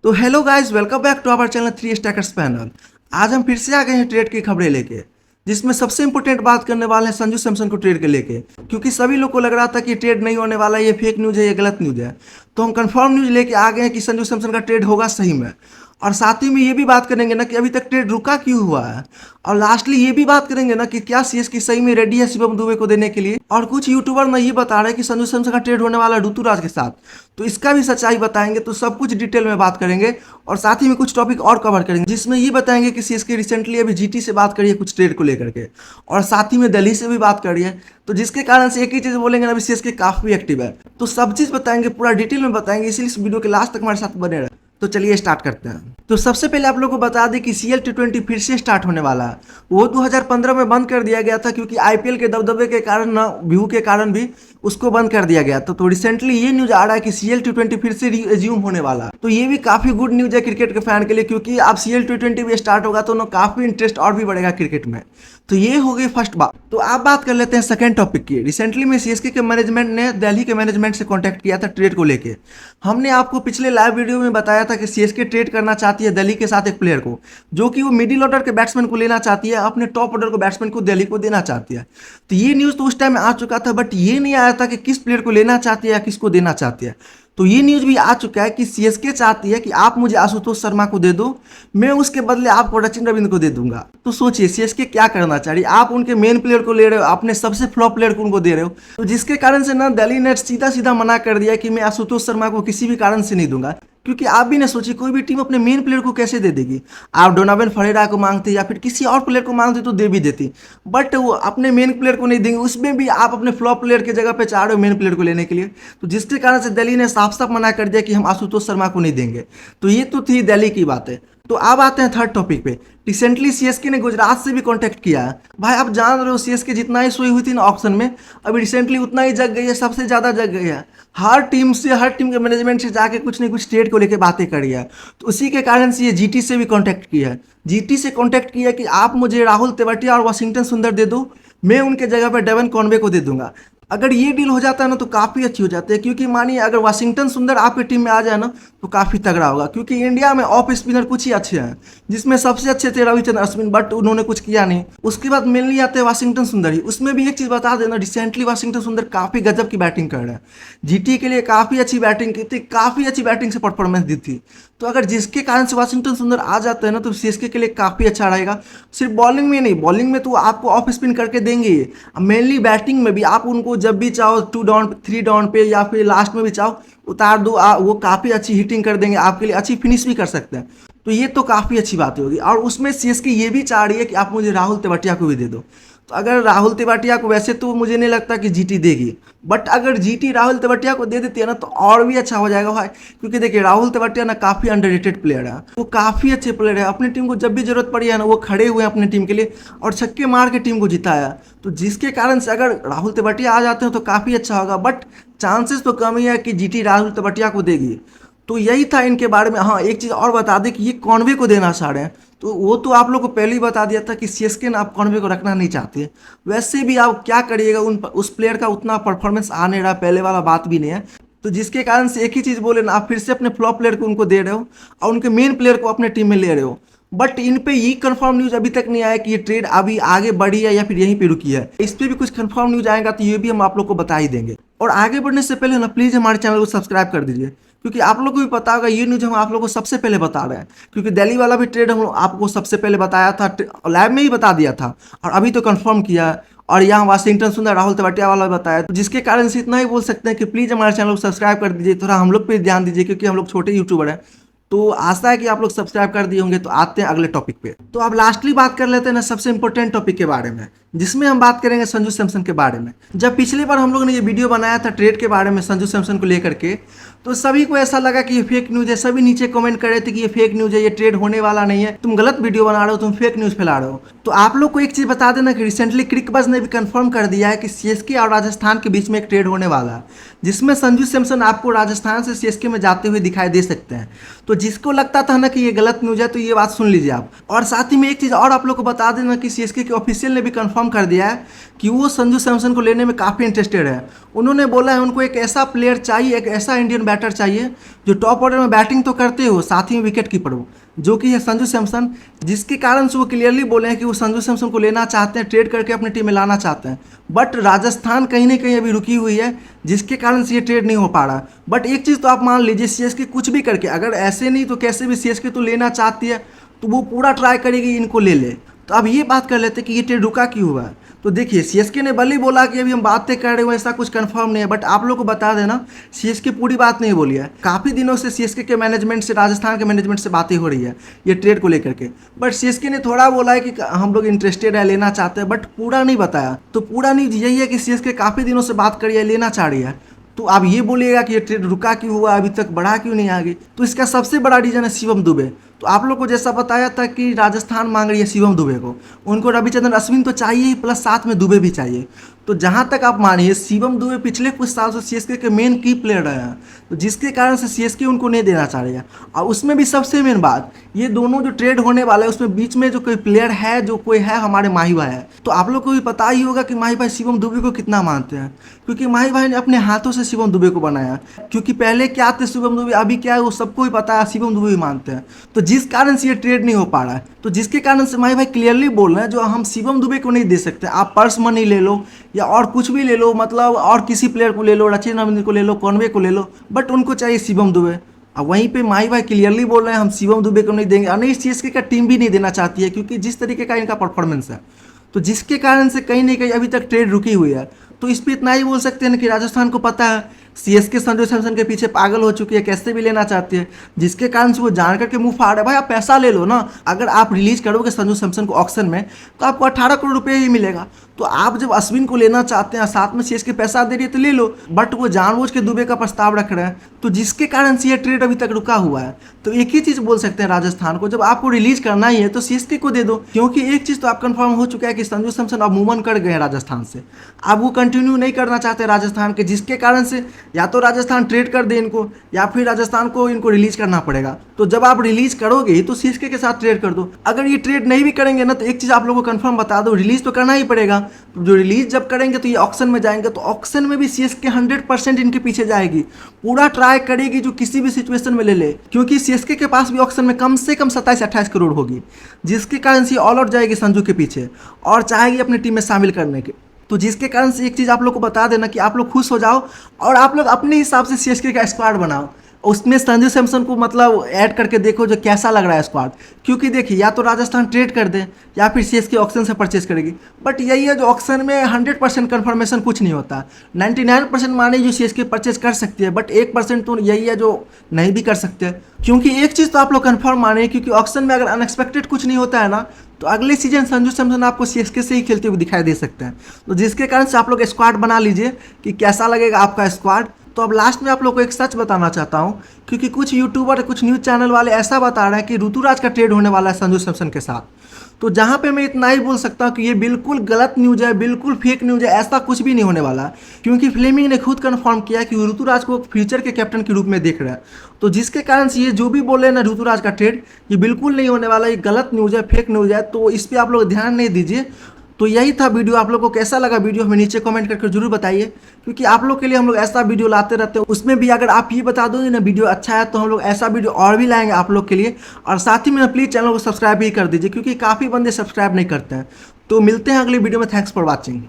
तो hello guys, welcome back to our channel three stackers panel. आज हम फिर से आ गए हैं ट्रेड की खबरें लेके, जिसमें सबसे इंपॉर्टेंट बात करने वाले हैं संजू सैमसन को ट्रेड के लेके। क्योंकि सभी लोग को लग रहा था कि ट्रेड नहीं होने वाला है, ये फेक न्यूज़ है, ये गलत न्यूज़ है। तो हम कंफर्म न्यूज़ लेके आ गए हैं कि संजू सैमसन का ट्रेड होगा सही में। और साथ ही में ये भी बात करेंगे ना कि अभी तक ट्रेड रुका क्यों हुआ है। और लास्टली ये भी बात करेंगे ना कि क्या सीएसके सही में रेडी है शिवम दुबे को देने के लिए। और कुछ यूट्यूबर ना ये बता रहे हैं कि संजू सैमसन का ट्रेड होने वाला है ऋतुराज के साथ। तो इसका भी सच्चाई बताएंगे, तो सब कुछ डिटेल में बात करेंगे। और साथ ही में कुछ टॉपिक और कवर करेंगे, जिसमें ये बताएंगे कि सीएसके रिसेंटली अभी जीटी से बात करी है कुछ ट्रेड को लेकर के, और साथ ही में दिल्ली से भी बात करी है। तो जिसके कारण से एक ही चीज़ बोलेंगे ना, अभी सीएसके काफ़ी एक्टिव है। तो सब चीज़ बताएंगे, पूरा डिटेल में बताएंगे, इसलिए इस वीडियो के लास्ट तक हमारे साथ बने रहे। तो चलिए स्टार्ट करते हैं। तो सबसे पहले आप लोगों को बता दें कि सीएल T20 फिर से स्टार्ट होने वाला है। वो 2015 में बंद कर दिया गया था, क्योंकि आईपीएल के दबदबे के कारण ना, व्यू के कारण भी उसको बंद कर दिया गया। तो रिसेंटली ये न्यूज आ रहा है कि सीएल T20 फिर से रिज्यूम होने वाला है। तो ये भी काफी गुड न्यूज है क्रिकेट के फैन के लिए, क्योंकि अब सीएल T20 भी स्टार्ट होगा तो ना काफी इंटरेस्ट और भी बढ़ेगा क्रिकेट में। तो ये हो गई फर्स्ट बात। तो आप बात कर लेते हैं सेकंड टॉपिक की। रिसेंटली में सीएसके के मैनेजमेंट ने दिल्ली के मैनेजमेंट से कांटेक्ट किया था ट्रेड को लेके। हमने आपको पिछले लाइव वीडियो में बताया था कि सीएसके ट्रेड करना चाहती है दिल्ली के साथ एक प्लेयर को, जो कि वो मिडिल ऑर्डर के बैट्समैन को लेना चाहती है, अपने टॉप ऑर्डर को बैट्समैन को दिल्ली को देना चाहती है। तो ये न्यूज़ तो उस टाइम आ चुका था, बट ये नहीं आया था कि किस प्लेयर को लेना चाहती है या किसको देना चाहती है। तो ये न्यूज़ भी आ चुका है कि सीएसके चाहती है कि आप मुझे आशुतोष शर्मा को दे दो, मैं उसके बदले आपको सचिन रविंद्र को दे दूंगा। तो सोचिए सीएसके क्या करना चाह रही है। आप उनके मेन प्लेयर को ले रहे हो, अपने सबसे फ्लॉप प्लेयर को उनको दे रहे हो। तो जिसके कारण से ना दिल्ली ने सीधा सीधा मना कर दिया कि मैं आशुतोष शर्मा को किसी भी कारण से नहीं दूंगा। क्योंकि आप भी ना सोचिए, कोई भी टीम अपने मेन प्लेयर को कैसे दे देगी। आप डोनावेन फरेरा को मांगते या फिर किसी और प्लेयर को मांगते तो दे भी देती, बट वो अपने मेन प्लेयर को नहीं देंगे। उसमें भी आप अपने फ्लॉप प्लेयर की जगह पे चाह रहे हो मेन प्लेयर को लेने के लिए। तो जिसके कारण से दिल्ली ने साफ साफ मना कर दिया कि हम आशुतोष शर्मा को नहीं देंगे। तो ये तो थी दिल्ली की बात है। तो अब आते हैं थर्ड टॉपिक पे। रिसेंटली सीएसके ने गुजरात से भी कांटेक्ट किया है। भाई आप जान रहे हो, सीएसके जितना ही सोई हुई थी ना ऑक्शन में, अभी रिसेंटली उतना ही जग गई है, सबसे ज़्यादा जग गई है। हर टीम के मैनेजमेंट से जाके कुछ नहीं कुछ ट्रेड को लेकर बातें करी है। तो उसी के कारण से ये जीटी से भी कांटेक्ट किया है। जीटी से कांटेक्ट किया कि आप मुझे राहुल तेवतिया और वाशिंगटन सुंदर दे दो, मैं उनके जगह पर डेवन कॉनवे को दे दूंगा। अगर ये डील हो जाता है ना तो काफ़ी अच्छी हो जाती है, क्योंकि मानिए अगर वाशिंगटन सुंदर आपकी टीम में आ जाए ना तो काफ़ी तगड़ा होगा। क्योंकि इंडिया में ऑफ स्पिनर कुछ ही अच्छे हैं, जिसमें सबसे अच्छे थे रविचंद्रन अश्विन, बट उन्होंने कुछ किया नहीं। उसके बाद मेनली आते हैं वाशिंगटन सुंदर ही। उसमें भी एक चीज़ बता देना, रिसेंटली वाशिंगटन सुंदर काफ़ी गजब की बैटिंग कर रहे हैं। जीटी के लिए काफ़ी अच्छी बैटिंग की थी, काफ़ी अच्छी बैटिंग से परफॉर्मेंस दी थी। तो अगर जिसके कारण से वाशिंगटन सुंदर आ जाते हैं ना तो सीएसके के लिए काफ़ी अच्छा रहेगा। सिर्फ बॉलिंग में नहीं, बॉलिंग में तो आपको ऑफ स्पिन करके देंगे, मेनली बैटिंग में भी आप उनको जब भी चाहो 2 डाउन 3 डाउन पे या फिर लास्ट में भी चाहो उतार दो, वो काफ़ी अच्छी हिटिंग कर देंगे, आपके लिए अच्छी फिनिश भी कर सकते हैं। तो ये तो काफ़ी अच्छी बात होगी। और उसमें सीएसके ये भी चाह रही है कि आप मुझे राहुल तेवतिया को भी दे दो। तो अगर राहुल तेवतिया को, वैसे तो मुझे नहीं लगता कि जीटी देगी, बट अगर जीटी राहुल तेवतिया को दे देती है ना तो और भी अच्छा हो जाएगा भाई। क्योंकि देखिए राहुल तेवतिया ना काफ़ी अंडररेटेड प्लेयर है, वो काफ़ी अच्छे प्लेयर है। अपनी टीम को जब भी जरूरत पड़ी है ना वो खड़े हुए हैं अपनी टीम के लिए, और छक्के मार के टीम को जिताया। तो जिसके कारण से अगर राहुल तेवतिया आ जाते हैं तो काफ़ी अच्छा होगा, बट चांसेस तो कम ही है कि जीटी राहुल तेवतिया को देगी। तो यही था इनके बारे में। हाँ, एक चीज़ और बता दें कि ये कॉनवे को देना चाह रहे हैं। तो वो तो आप लोग को पहले ही बता दिया था कि सीएसके ना आप कॉनवे को रखना नहीं चाहते। वैसे भी आप क्या करिएगा, उस प्लेयर का उतना परफॉर्मेंस आ नहीं रहा, पहले वाला बात भी नहीं है। तो जिसके कारण से एक ही चीज़ बोले ना, आप फिर से अपने फ्लॉप प्लेयर को उनको दे रहे हो और उनके मेन प्लेयर को अपने टीम में ले रहे हो। बट इन पे ये कंफर्म न्यूज़ अभी तक नहीं आया कि ये ट्रेड अभी आगे बढ़ी है या फिर यहीं पे रुकी है। इस पर भी कुछ कंफर्म न्यूज़ आएगा तो ये भी हम आप लोग को बता ही देंगे। और आगे बढ़ने से पहले ना प्लीज़ हमारे चैनल को सब्सक्राइब कर दीजिए, क्योंकि आप लोग को भी पता होगा ये न्यूज़ हम आप लोग को सबसे पहले बता रहे हैं। क्योंकि दिल्ली वाला भी ट्रेड हम आपको सबसे पहले बताया था, लाइव में ही बता दिया था, और अभी तो कंफर्म किया। और यहाँ वाशिंगटन सुंदर राहुल तेवतिया वाला बताया। तो जिसके कारण से इतना ही बोल सकते हैं कि प्लीज़ हमारे चैनल को सब्सक्राइब कर दीजिए, थोड़ा हम लोग पे ध्यान दीजिए, क्योंकि हम लोग छोटे यूट्यूबर हैं। तो आशा है कि आप लोग सब्सक्राइब कर दिए होंगे। तो आते हैं अगले टॉपिक पे। तो अब लास्टली बात कर लेते हैं ना सबसे इंपॉर्टेंट टॉपिक के बारे में, जिसमें हम बात करेंगे संजू सैमसन के बारे में। जब पिछली बार हम लोग ने ये वीडियो बनाया था ट्रेड के बारे में संजू सैमसन को लेकर के, तो सभी को ऐसा लगा कि ये फेक न्यूज़ है। सभी नीचे कमेंट कर रहे थे कि ये फेक न्यूज़ है, ये ट्रेड होने वाला नहीं है, तुम गलत वीडियो बना रहे हो, तुम फेक न्यूज़ फैला रहे हो। तो आप लोग को एक चीज़ बता देना कि रिसेंटली क्रिकबज़ ने भी कंफर्म कर दिया है कि सीएसके और राजस्थान के बीच में एक ट्रेड होने वाला है, जिसमें संजू सैमसन आपको राजस्थान से सीएसके में जाते हुए दिखाई दे सकते हैं। तो जिसको लगता था ना कि ये गलत न्यूज़ है, तो ये बात सुन लीजिए आप। और साथ ही में एक चीज़ और आप लोग को बता देना कि सीएसके के ऑफिशियल ने भी कंफर्म कर दिया है कि वो संजू सैमसन को लेने में काफ़ी इंटरेस्टेड है। उन्होंने बोला है उनको एक ऐसा प्लेयर चाहिए, एक ऐसा इंडियन बैटर चाहिए जो टॉप ऑर्डर में बैटिंग तो करते हो, साथ ही में विकेट कीपर हो, जो कि है संजू सैमसन, जिसके कारण से वो क्लियरली बोले हैं कि वो संजू सैमसन को लेना चाहते हैं, ट्रेड करके अपनी टीम में लाना चाहते हैं। बट राजस्थान कहीं ना कहीं अभी रुकी हुई है, जिसके कारण से ये ट्रेड नहीं हो पा रहा। बट एक चीज़ तो आप मान लीजिए, सीएसके कुछ भी करके, अगर ऐसे नहीं तो कैसे भी सीएसके तो लेना चाहती है, तो वो पूरा ट्राई करेगी इनको ले ले। तो अब ये बात कर लेते हैं कि ये ट्रेड रुका क्यों हुआ है। तो देखिए, सीएसके ने भले ही बोला कि अभी हम बातें कर रहे हो, ऐसा कुछ कंफर्म नहीं है, बट आप लोग को बता देना, सीएसके पूरी बात नहीं बोली है। काफ़ी दिनों से सीएसके के मैनेजमेंट से, राजस्थान के मैनेजमेंट से बातें हो रही है ये ट्रेड को लेकर के, बट सीएसके ने थोड़ा बोला है कि हम लोग इंटरेस्टेड है, लेना चाहते हैं, बट पूरा नहीं बताया। तो पूरा न्यूज़ यही है कि सीएसके काफ़ी दिनों से बात कर रही है, लेना चाह रही है। तो आप ये बोलिएगा कि ये ट्रेड रुका क्यों हुआ, अभी तक बढ़ा क्यों नहीं आगे, तो इसका सबसे बड़ा रीज़न है शिवम दुबे। तो आप लोग को जैसा बताया था कि राजस्थान मांग रही है शिवम दुबे को, उनको रविचंद्रन अश्विन तो चाहिए ही, प्लस साथ में दुबे भी चाहिए। तो जहाँ तक आप मानिए, शिवम दुबे पिछले कुछ साल से सीएसके के मेन की प्लेयर रहे हैं, तो जिसके कारण से सीएसके उनको नहीं देना चाह रही है। और उसमें भी सबसे मेन बात, ये दोनों जो ट्रेड होने वाला है उसमें बीच में जो कोई प्लेयर है, जो कोई है, हमारे माही भाई है। तो आप लोग को भी पता ही होगा कि माही भाई शिवम दुबे को कितना मानते हैं, क्योंकि माही भाई ने अपने हाथों से शिवम दुबे को बनाया। क्योंकि पहले क्या थे शिवम दुबे, अभी क्या है, वो सबको ही पता है, शिवम दुबे भी मानते हैं। तो जिस कारण से ये ट्रेड नहीं हो पा रहा है, तो जिसके कारण से माही भाई क्लियरली बोल रहे हैं, जो हम शिवम दुबे को नहीं दे सकते, आप पर्स मनी ले लो या और कुछ भी ले लो, मतलब और किसी प्लेयर को ले लो, रचिन रविंद्र को ले लो, कॉनवे को ले लो, बट उनको चाहिए शिवम दुबे। अब वहीं पे माही भाई क्लियरली बोल रहे हैं हम शिवम दुबे को नहीं देंगे, और नहीं सीएसके का टीम भी नहीं देना चाहती है, क्योंकि जिस तरीके का इनका परफॉर्मेंस है, तो जिसके कारण से कहीं ना कहीं अभी तक ट्रेड रुकी हुई है। तो इस पर इतना ही बोल सकते हैं कि राजस्थान को पता है सीएसके संजू सैमसन के पीछे पागल हो चुकी है, कैसे भी लेना चाहती है, जिसके कारण से वो जान करके मुंह फाड़ है। भाई आप पैसा ले लो ना, अगर आप रिलीज करोगे संजू सैमसन को ऑक्शन में, तो आपको 18 करोड़ रुपये ही मिलेगा। तो आप जब अश्विन को लेना चाहते हैं, साथ में सीएसके पैसा दे रही है, तो ले लो, बट वो जानबूझ के दुबे का प्रस्ताव रख रहे हैं, तो जिसके कारण से ये ट्रेड अभी तक रुका हुआ है। तो एक ही चीज़ बोल सकते हैं राजस्थान को, जब आपको रिलीज करना ही है तो सीएसके को दे दो, क्योंकि एक चीज़ तो आप कंफर्म हो चुका है कि संजू सैमसन अब मूव ऑन कर गए हैं राजस्थान से। अब वो कंटिन्यू नहीं करना चाहते राजस्थान के, जिसके कारण से या तो राजस्थान ट्रेड कर दे इनको, या फिर राजस्थान को इनको रिलीज करना पड़ेगा। तो जब आप रिलीज करोगे तो सीएसके के साथ ट्रेड कर दो। अगर ये ट्रेड नहीं भी करेंगे ना, तो एक चीज़ आप लोगों को कंफर्म बता दो, रिलीज तो करना ही पड़ेगा। तो जो रिलीज जब करेंगे तो ये ऑक्शन में जाएंगे, तो ऑक्शन में भी सीएसके 100% इनके पीछे जाएगी, पूरा ट्राई करेगी जो किसी भी सिचुएशन में ले ले, क्योंकि सीएसके के पास भी ऑक्शन में कम से कम 27-28 करोड़ होगी, जिसके कारण से ऑल आउट जाएगी संजू के पीछे और चाहेगी अपनी टीम में शामिल करने के। तो जिसके कारण से एक चीज़ आप लोग को बता देना कि आप लोग खुश हो जाओ और आप लोग अपने हिसाब से सीएसके का स्क्वाड बनाओ, उसमें संजू सैमसन को मतलब ऐड करके देखो जो कैसा लग रहा है स्क्वाड। क्योंकि देखिए, या तो राजस्थान ट्रेड कर दे या फिर सीएसके ऑक्शन से परचेज करेगी, बट यही है जो ऑक्शन में 100% कन्फर्मेशन कुछ नहीं होता। 99% माने जो सीएसके परचेज कर सकती है, बट 1% तो यही है जो नहीं भी कर सकते। क्योंकि एक चीज़ तो आप लोग कन्फर्म माने, क्योंकि ऑक्शन में अगर अनएक्सपेक्टेड कुछ नहीं होता है ना, तो अगले सीजन संजू सैमसन आपको सीएसके से ही खेलते हुए दिखाई दे सकते हैं। तो जिसके कारण से आप लोग स्क्वाड बना लीजिए कि कैसा लगेगा आपका स्क्वाड। तो अब लास्ट में आप लोग को एक सच बताना चाहता हूँ, क्योंकि कुछ यूट्यूबर, कुछ न्यूज़ चैनल वाले ऐसा बता रहे हैं कि ऋतुराज का ट्रेड होने वाला है संजू सैमसन के साथ। तो जहाँ पे मैं इतना ही बोल सकता हूँ कि ये बिल्कुल गलत न्यूज़ है, बिल्कुल फेक न्यूज़ है, ऐसा कुछ भी नहीं होने वाला। क्योंकि फ्लेमिंग ने खुद कंफर्म किया कि ऋतुराज को फ्यूचर के कैप्टन के रूप में देख रहा है। तो जिसके कारण से ये जो भी बोले ना ऋतुराज का ट्रेड, ये बिल्कुल नहीं होने वाला, ये गलत न्यूज़ है, फेक न्यूज़ है। तो इस पर आप लोग ध्यान नहीं दीजिए। तो यही था वीडियो। आप लोग को कैसा लगा वीडियो हमें नीचे कमेंट करके जरूर बताइए, क्योंकि आप लोग के लिए हम लोग ऐसा वीडियो लाते रहते हैं। उसमें भी अगर आप ये बता दोगे ना वीडियो अच्छा है, तो हम लोग ऐसा वीडियो और भी लाएंगे आप लोग के लिए। और साथ ही में प्लीज़ चैनल को सब्सक्राइब भी कर दीजिए, क्योंकि काफ़ी बंदे सब्सक्राइब नहीं करते हैं। तो मिलते हैं अगली वीडियो में। Thanks for watching.